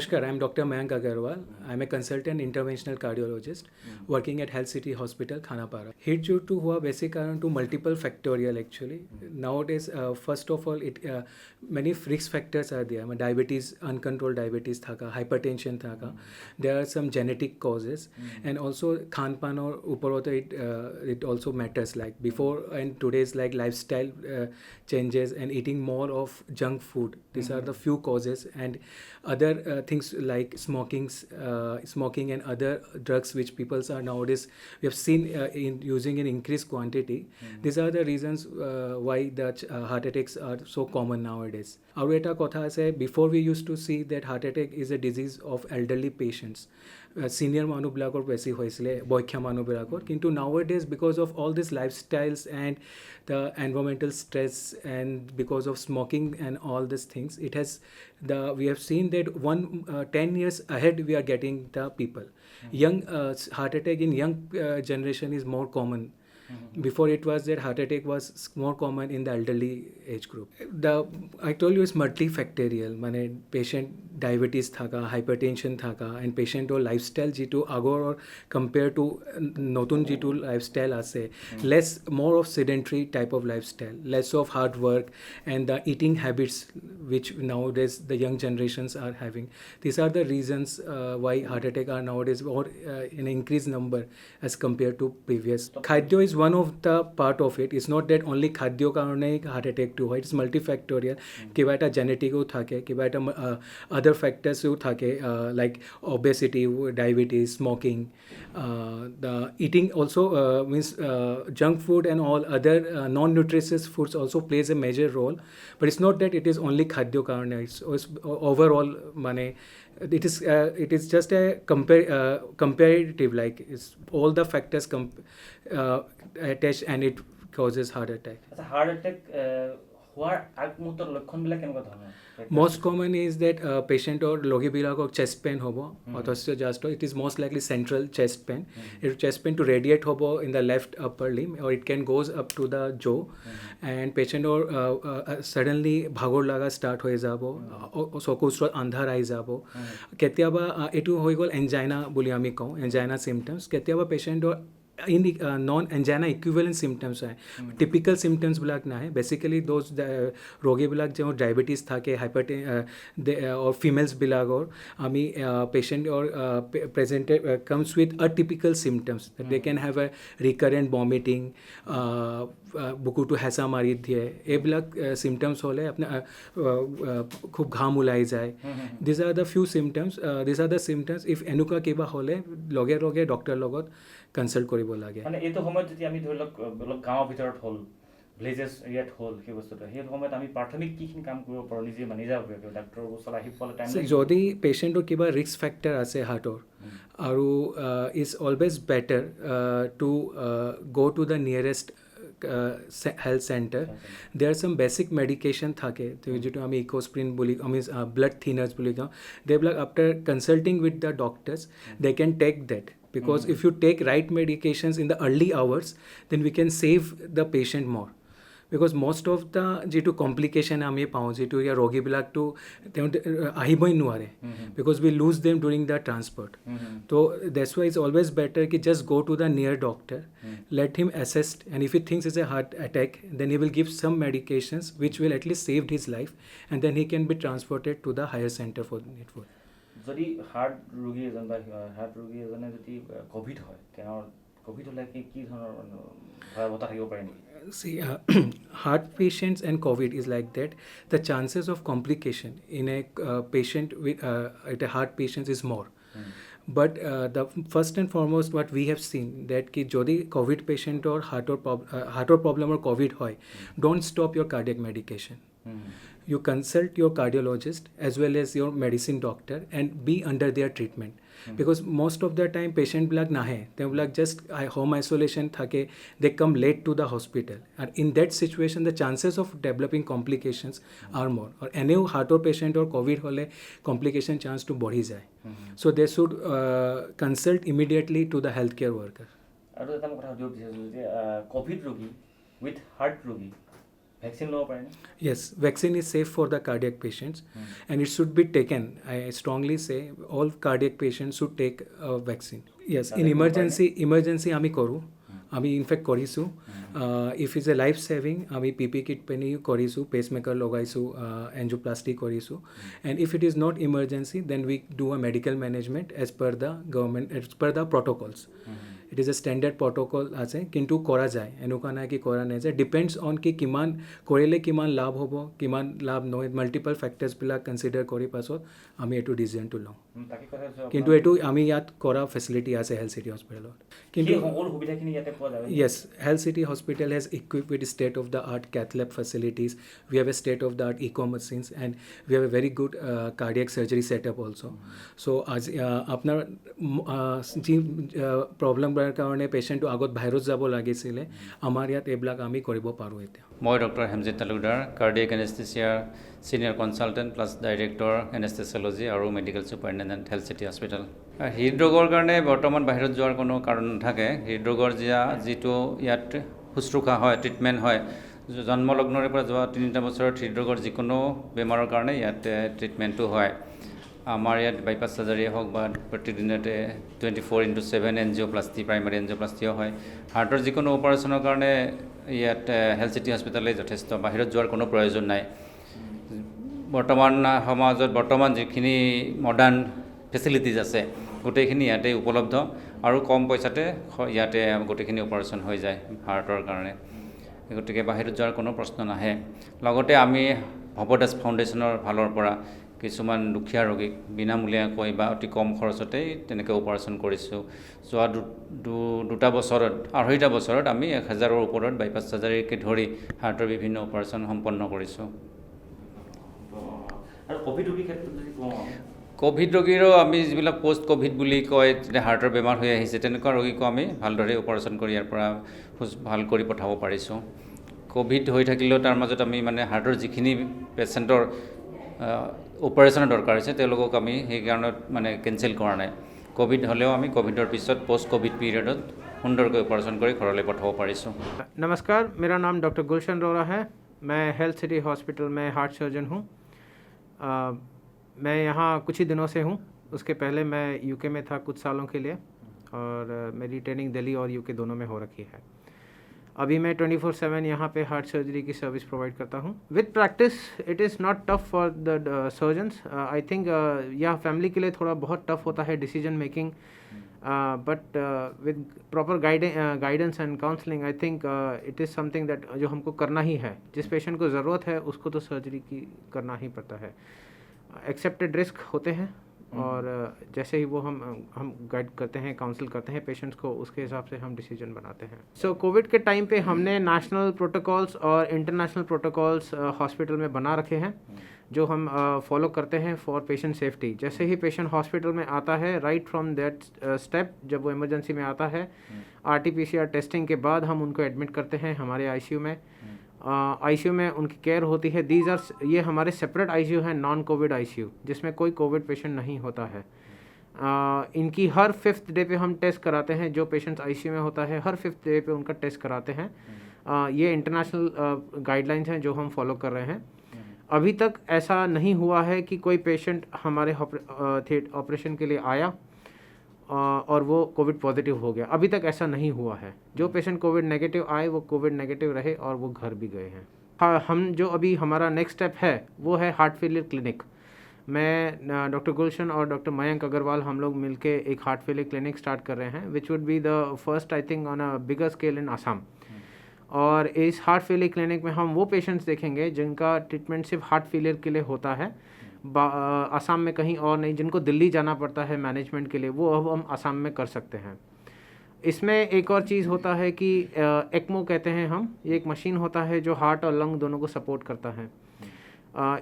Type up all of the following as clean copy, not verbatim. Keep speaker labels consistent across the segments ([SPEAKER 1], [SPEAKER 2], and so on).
[SPEAKER 1] Namaskar, I'm Dr. Mayank Agarwal. I'm a consultant interventional cardiologist working at Health City Hospital, Khanapara. Heat due to हुआ basic कारण to multiple factorial actually. Nowadays, first of all, many risk factors are there. Diabetes, uncontrolled diabetes thaka, hypertension thaka. There are some genetic causes, and also khan pan or upar hota it also matters. Like before and today's like lifestyle changes and eating more of junk food. These are the few causes, and other things like smoking and other drugs which people are nowadays we have seen in using in increased quantity. These are the reasons why the heart attacks are so common nowadays. আৰু এটা কথা আছে, before we used to see that heart attack is a disease of elderly patients. Senior মানুহবিলাকৰ বেছি হৈছিলে, বয়সীয়া মানুহবিলাকৰ, কিন্তু nowadays because of all these lifestyles and the environmental stress and because of smoking and all these things, we have seen that 10 years ahead we are getting the people. Young heart attack in young generation is more common. Before it was that heart attack was more common in the elderly age group. I told you it's multifactorial. মানে patient diabetes থাকা, hypertension থাকা, and patient or lifestyle যিটো আগৰ compare to নতুন যিটো lifestyle আছে, more of sedentary type of lifestyle, less of hard work, and the eating habits which nowadays the young generations are having. These are the reasons why heart attack are nowadays more in increased number as compared to previous. Khadyo is one of the part of it. It's not that only khadyo karone heart attack to hoy. It's multifactorial. Kiba eta genetic o thake, kiba eta other factors o thake, like obesity, diabetes, smoking, the eating also means junk food and all other non-nutritious foods also plays a major role. But it's not that it is only khadyo karone. It's overall mane it is just a comparative, like it's all the factors attached and it causes heart attack.
[SPEAKER 2] Heart attack হোৱাৰ আগমুহূৰ্তৰ লক্ষণবিলাক কেনেকুৱা ধৰণৰ?
[SPEAKER 1] Most common is that patient or logi bilagok chest pain hobo, অথচ just it is most likely central chest pain. It chest pain to radiate hobo in the left upper limb, or it can goes up to the jaw, and patient or suddenly bhagor laga start hoye jabo, চকুৰ আন্ধাৰ আহি যাব, কেতিয়াবা এইটো হৈ গ'ল angina বুলি আমি কওঁ, angina symptoms, কেতিয়াবা পেচেণ্টৰ in the non-angina equivalent symptoms hai. Typical symptoms bilak na hai. Basically those rogi bilak jo diabetes thake, hypertension or females bilak or ami patient or presented comes with atypical symptoms that they can have a recurrent vomiting, বুকুটো হেঁচা মাৰি দিয়ে, এইবিলাক symptoms হ'লে আপোনাৰ খুব ঘাম ওলাই যায়. These are the few symptoms. These are the symptoms. If এনেকুৱা কিবা হ'লে লগে লগে ডক্টৰৰ লগত কনসাল্ট কৰিব লাগে.
[SPEAKER 2] মানে এইটো সময়ত যদি আমি ধৰি লওক গাঁৱৰ ভিতৰত হ'ল, ভিলেজেছ এৰিয়াত হ'ল, সেই বস্তুটো সেই সময়ত আমি প্ৰাথমিক কিখিনি কাম কৰিব পাৰোঁ নিজে নিজাববীয়াকৈ ডাক্তৰৰ ওচৰত আহি পেলাই টাইম?
[SPEAKER 1] যদি পেচেণ্টৰ কিবা ৰিস্ক ফেক্টৰ আছে হাৰ্টৰ, আৰু is always better to go to the nearest health center. There are some basic medication থাকে যেটো আমি ইকোস্প্রিন বলি, আমি blood thinners বলি কওঁ. They will, after consulting with the doctors, they can take that, because if you take right medications in the early hours, then we can save the patient more. Because most of the যেটো complication আমি পাওঁ, যেটো ইয়াৰ ৰোগীবিলাকটো আহিবই নোৱাৰে, because we lose them during the transport. So that's why it's always better ki just go to the near doctor, let him assess, and if he thinks it's a heart attack, then he will give some medications which will at least save his life, and then he can be transported to the higher center for it.
[SPEAKER 2] যদি heart ৰোগী এজনে যদি Covid হয়, তেওঁৰ Covid হ'লে কি ধৰণৰ ভয়াৱহতা থাকিব পাৰে নেকি?
[SPEAKER 1] See, heart patients and COVID is like that. The chances of complication in a patient with a heart patient is more. But the first and foremost what we have seen that ki jodi COVID patient or heart problem or COVID hoy, don't stop your cardiac medication. You consult your cardiologist as well as your medicine doctor and be under their treatment. Because most of the time patient bilak nahe, they bilak just home isolation thake, they come late to the hospital, and in that situation the chances of developing complications are more. Or any heart patient or COVID hole complication chance to बढ़ी যায়. So they should consult immediately to the healthcare worker.
[SPEAKER 2] আৰু এটা কথা সুধিব বিচাৰিছোঁ যে Covid ৰোগী with heart ৰোগী ভেকচিন ল'ব পাৰে নে?
[SPEAKER 1] Yes, vaccine is safe for the cardiac patients, and it should be taken. I strongly say all cardiac patients should take a vaccine. Yes, in emergency আমি কৰোঁ, আমি ইনফেক্ট কৰিছোঁ. If is a life saving আমি PPE kit পিন্ধি কৰিছোঁ, pacemaker লগাইছোঁ, angioplasty কৰিছোঁ. And if it is not emergency then we do a medical management as per the government, as per the protocols. It is a standard protocol আছে, কিন্তু কৰা যায়, এনেকুৱা নাই কি কৰা নাই যায়. ডিপেণ্ডছ অন কি কিমান কৰিলে কিমান লাভ হ'ব, কিমান লাভ নহয়, মাল্টিপল ফেক্টাৰ্ছবিলাক কনচিডাৰ কৰি পাছত আমি এইটো ডিচিজনটো লওঁ.
[SPEAKER 2] বাকী কথা
[SPEAKER 1] কিন্তু এইটো আমি ইয়াত কৰা ফেচিলিটি আছে হেল্থ চিটি হস্পিটেলত. কিন্তু
[SPEAKER 2] সকলো সুবিধাখিনি ইয়াতে পোৱা যাব?
[SPEAKER 1] Yes, Health City Hospital has equipped with state-of-the-art cath lab facilities. We have a state-of-the-art eco machines, and we have a very good cardiac surgery setup also. So, as আপনার যি প্ৰব্লেমবোৰৰ কাৰণে পেচেণ্টটো আগত বাহিৰত যাব লাগিছিলে, আমাৰ ইয়াত এইবিলাক আমি কৰিব পাৰোঁ এতিয়া.
[SPEAKER 3] মই ডক্টৰ হেমজিৎ তালুকদাৰ, কাৰ্ডিয়েক এনেস্থেচিয়াৰ senior consultant plus director anaesthesiology আৰু medical superintendent health city hospital. হৃদৰোগৰ কাৰণে বৰ্তমান বাহিৰত যোৱাৰ কোনো কাৰণ নাথাকে। হৃদৰোগৰ যিটো ইয়াত শুশ্ৰূষা হয়, ট্ৰিটমেণ্ট হয়, জন্মলগ্নৰে পৰা যোৱা 3টা বছৰত হৃদৰোগৰ যিকোনো বেমাৰৰ কাৰণে ইয়াত ট্ৰিটমেণ্টটো হয়। আমাৰ ইয়াত বাইপাছ চাৰ্জাৰীয়ে হওক বা প্ৰতিদিনতে 24/7 এনজিঅ'প্লাষ্টি, প্ৰাইমাৰী এনজিঅ'প্লাষ্টিও হয়। হাৰ্টৰ যিকোনো অপাৰেশ্যনৰ কাৰণে ইয়াত হেল্থ চিটি হস্পিটেলে যথেষ্ট, বাহিৰত যোৱাৰ কোনো প্ৰয়োজন নাই। বৰ্তমান সমাজত যিখিনি মডাৰ্ণ ফেচিলিটিজ আছে গোটেইখিনি ইয়াতে উপলব্ধ, আৰু কম পইচাতে ইয়াতে গোটেইখিনি অপাৰেশ্যন হৈ যায় হাৰ্টৰ কাৰণে। গতিকে বাহিৰত যোৱাৰ কোনো প্ৰশ্ন নাহে। লগতে আমি ভৱদাস ফাউণ্ডেশ্যনৰ ফালৰ পৰা কিছুমান দুখীয়া ৰোগীক বিনামূলীয়াকৈ বা অতি কম খৰচতেই তেনেকৈ অপাৰেশ্যন কৰিছোঁ। যোৱা 2টা বছৰত, 2.5টা বছৰত আমি 1000ৰ ওপৰত বাইপাছ চাৰ্জাৰীকে ধৰি হাৰ্টৰ বিভিন্ন অপাৰেশ্যন সম্পন্ন কৰিছোঁ।
[SPEAKER 2] আৰু ক'ভিড ৰোগীৰ ক্ষেত্ৰত যদি কওঁ,
[SPEAKER 3] ক'ভিড ৰোগীৰো আমি যিবিলাক পষ্ট ক'ভিড বুলি কয়, হাৰ্টৰ বেমাৰ হৈ আহিছে, তেনেকুৱা ৰোগীকো আমি ভালদৰে অপাৰেশ্যন কৰি ইয়াৰ পৰা ভাল কৰি পঠাব পাৰিছোঁ। ক'ভিড হৈ থাকিলেও তাৰ মাজত আমি হাৰ্টৰ যিখিনি পেচেণ্টৰ অপাৰেশ্যনৰ দৰকাৰ হৈছে তেওঁলোকক আমি সেইকাৰণত কেঞ্চেল কৰা নাই। ক'ভিড হ'লেও আমি ক'ভিডৰ পিছত পষ্ট ক'ভিড পিৰিয়ডত সুন্দৰকৈ অপাৰেশ্যন কৰি ঘৰলৈ পঠাব পাৰিছোঁ।
[SPEAKER 4] नमस्कार, मेरा नाम डॉक्टर गुलशन रोरा है। मैं हेल्थ सिटी हॉस्पिटल में हार्ट सर्जन हूँ। मैं यहाँ कुछ ही दिनों से हूँ। उसके पहले मैं यूके में था कुछ सालों के लिए, और मेरी ट्रेनिंग दिल्ली और यूके दोनों में हो रखी है। अभी मैं 24/7 यहाँ पे हार्ट सर्जरी की सर्विस प्रोवाइड करता हूँ। With practice it is not tough for the surgeons. I think यह फैमिली के लिए थोड़ा बहुत टफ होता है decision making, but with proper guidance and counselling I think it is something that जो हमको करना ही है। जिस पेशेंट को ज़रूरत है उसको तो सर्जरी की करना ही पड़ता है। एक्सेप्टेड रिस्क होते हैं, और जैसे ही वो हम गाइड करते हैं, काउंसिल करते हैं पेशेंट्स को, उसके हिसाब से हम डिसीजन बनाते हैं। सो कोविड के टाइम पे हमने नेशनल प्रोटोकॉल्स और इंटरनेशनल प्रोटोकॉल्स हॉस्पिटल में बना रखे हैं, जो हम फॉलो करते हैं फॉर पेशेंट सेफ्टी। जैसे ही पेशेंट हॉस्पिटल में आता है, राइट फ्रॉम दैट स्टेप, जब वो इमरजेंसी में आता है, RT-PCR टेस्टिंग के बाद हम उनको एडमिट करते हैं हमारे ICU में। ICU में उनकी केयर होती है। ये हमारे सेपरेट ICU हैं, नॉन कोविड ICU, जिसमें कोई कोविड पेशेंट नहीं होता है। इनकी हर 5th डे पे हम टेस्ट कराते हैं। जो पेशेंट्स ICU में होता है हर 5th डे पे उनका टेस्ट कराते हैं। ये इंटरनेशनल गाइडलाइंस हैं जो हम फॉलो कर रहे हैं। अभी तक ऐसा नहीं हुआ है कि कोई पेशेंट हमारे ऑपरेशन के लिए आया और वो कोविड पॉजिटिव हो गया। अभी तक ऐसा नहीं हुआ है। जो पेशेंट कोविड नेगेटिव आए वो कोविड नेगेटिव रहे और वो घर भी गए हैं। हाँ, हम जो अभी हमारा नेक्स्ट स्टेप है वो है हार्ट फेलियर क्लिनिक। मैं डॉक्टर गुलशन और डॉक्टर मयंक अग्रवाल हम लोग मिलके एक हार्ट फेलियर क्लिनिक स्टार्ट कर रहे हैं, which would be the first I think on a bigger scale in Assam. और इस हार्ट फेलियर क्लिनिक में हम वो पेशेंट्स देखेंगे जिनका ट्रीटमेंट सिर्फ हार्ट फेलियर के लिए होता है, आसाम में कहीं और नहीं। जिनको दिल्ली जाना पड़ता है मैनेजमेंट के लिए, वो अब हम आसाम में कर सकते हैं। इसमें एक और चीज़ होता है कि ECMO कहते हैं हम। ये एक मशीन होता है जो हार्ट और लंग दोनों को सपोर्ट करता है।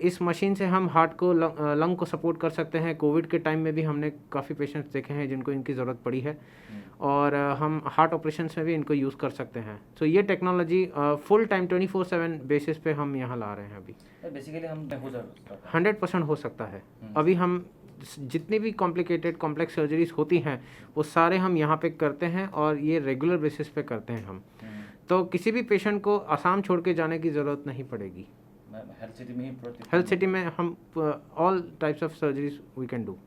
[SPEAKER 4] इस मशीन से हम हार्ट को लंग को सपोर्ट कर सकते हैं। कोविड के टाइम में भी हमने काफ़ी पेशेंट्स देखे हैं जिनको इनकी ज़रूरत पड़ी है, और हम हार्ट ऑपरेशंस में भी इनको यूज़ कर सकते हैं। तो ये टेक्नोलॉजी फुल टाइम 24/7 बेसिस पे हम यहाँ ला रहे हैं। अभी
[SPEAKER 2] बेसिकली हम
[SPEAKER 4] 100% हो सकता है। अभी हम जितनी भी कॉम्प्लेक्स सर्जरीज होती हैं वो सारे हम यहाँ पे करते हैं, और ये रेगुलर बेसिस पे करते हैं हम। तो किसी भी पेशेंट को आसाम छोड़ के जाने की ज़रूरत नहीं पड़ेगी।
[SPEAKER 2] हेल्थ सिटी में ही
[SPEAKER 4] हेल्थ सिटी में हम all types of surgeries we can do.